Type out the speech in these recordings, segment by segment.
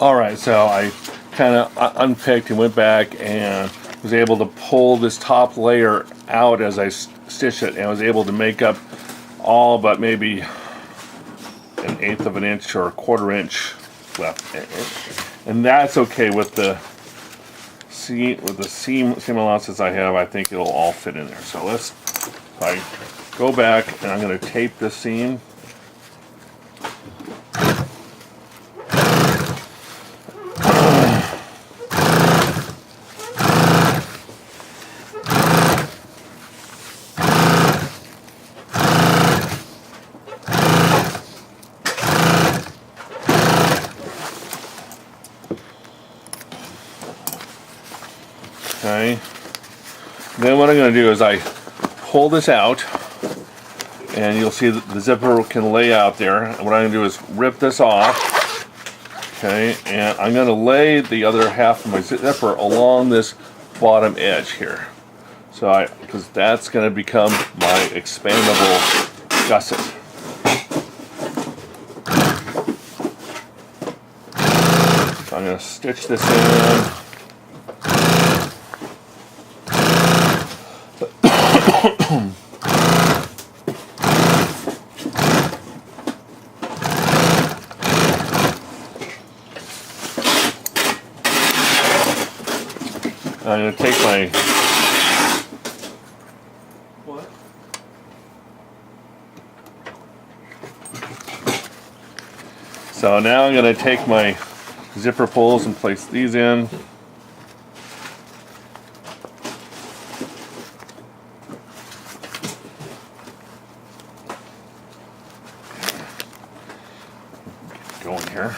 Alright, so I kind of unpicked and went back and was able to pull this top layer out as I stitched it, and I was able to make up all but maybe 1/8 of an inch or 1/4 inch left. And that's okay with the seam allowances I have. I think it'll all fit in there. So if I go back and I'm going to tape this seam. Okay. Then what I'm going to do is I pull this out, and you'll see that the zipper can lay out there. And what I'm going to do is rip this off. Okay, and I'm going to lay the other half of my zipper along this bottom edge here. So because that's going to become my expandable gusset. So I'm going to stitch this in. I'm going to take my So now I'm going to take my zipper pulls and place these in. Get going here.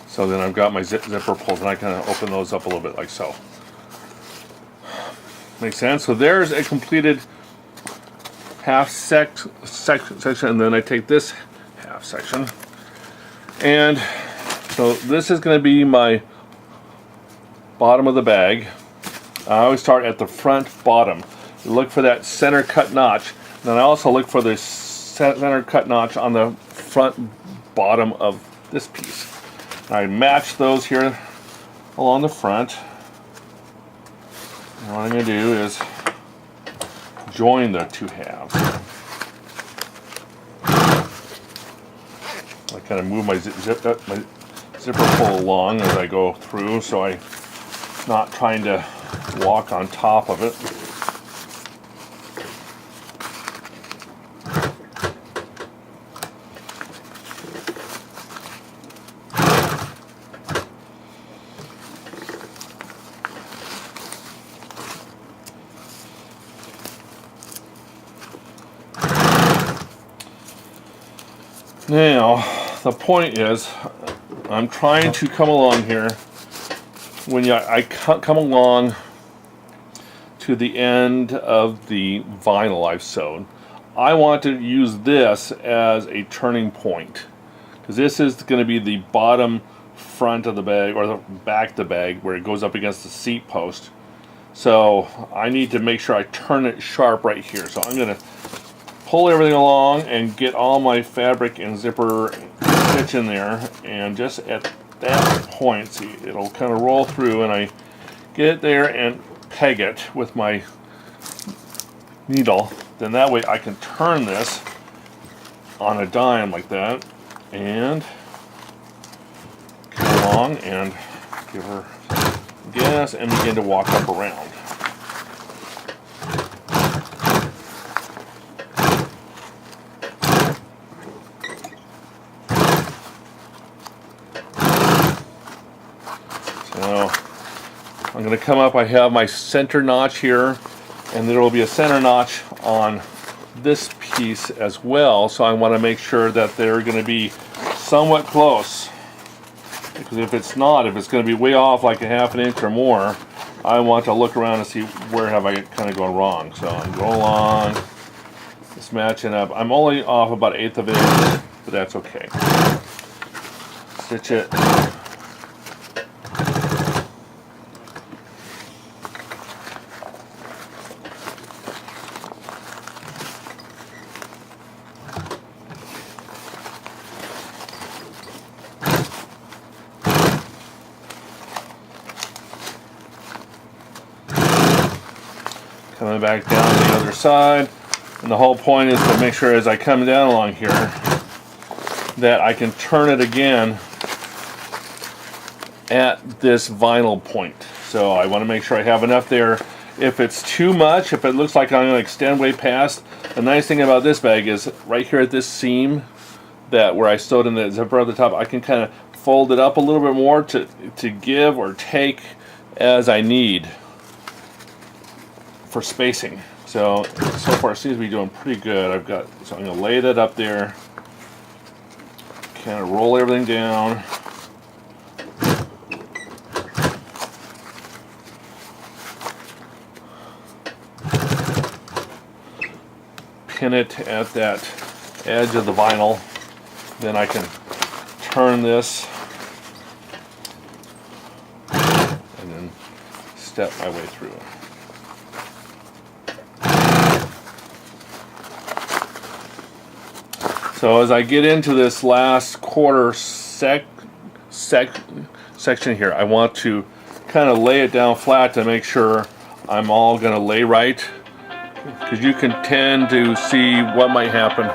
So then I've got my zipper pulls, and I kind of open those up a little bit like so. Makes sense? So there's a completed half section, and then I take this half section. And so this is going to be my bottom of the bag. I always start at the front bottom. You look for that center cut notch. Then I also look for the center cut notch on the front bottom of this piece. I match those here along the front. And what I'm going to do is join the two halves. I kind of move my zipper pull along as I go through, so I'm not trying to walk on top of it. Now, the point is, I'm trying to come along here. When I come along to the end of the vinyl I've sewed, I want to use this as a turning point, because this is going to be the bottom front of the bag, or the back of the bag, where it goes up against the seat post. So I need to make sure I turn it sharp right here. So I'm going to pull everything along and get all my fabric and zipper stitch in there, and just at that point, see, it'll kind of roll through, and I get it there and peg it with my needle. Then that way I can turn this on a dime like that, and come along and give her gas and begin to walk up around. So I'm going to come up, I have my center notch here, and there will be a center notch on this piece as well, so I want to make sure that they're going to be somewhat close, because if it's not, if it's going to be way off like a half an inch or more, I want to look around and see where have I kind of gone wrong. So I'm going along, it's matching up. I'm only off about 1/8 of it, but that's okay. Stitch it. Coming back down the other side, and the whole point is to make sure as I come down along here that I can turn it again at this vinyl point. So I want to make sure I have enough there. If it's too much, if it looks like I'm going to extend way past, the nice thing about this bag is right here at this seam, that where I sewed in the zipper at the top, I can kind of fold it up a little bit more to give or take as I need for spacing. So far it seems to be doing pretty good. So I'm going to lay that up there, kind of roll everything down. Pin it at that edge of the vinyl. Then I can turn this and then step my way through. So as I get into this last quarter section here, I want to kind of lay it down flat to make sure I'm all going to lay right, because you can tend to see what might happen.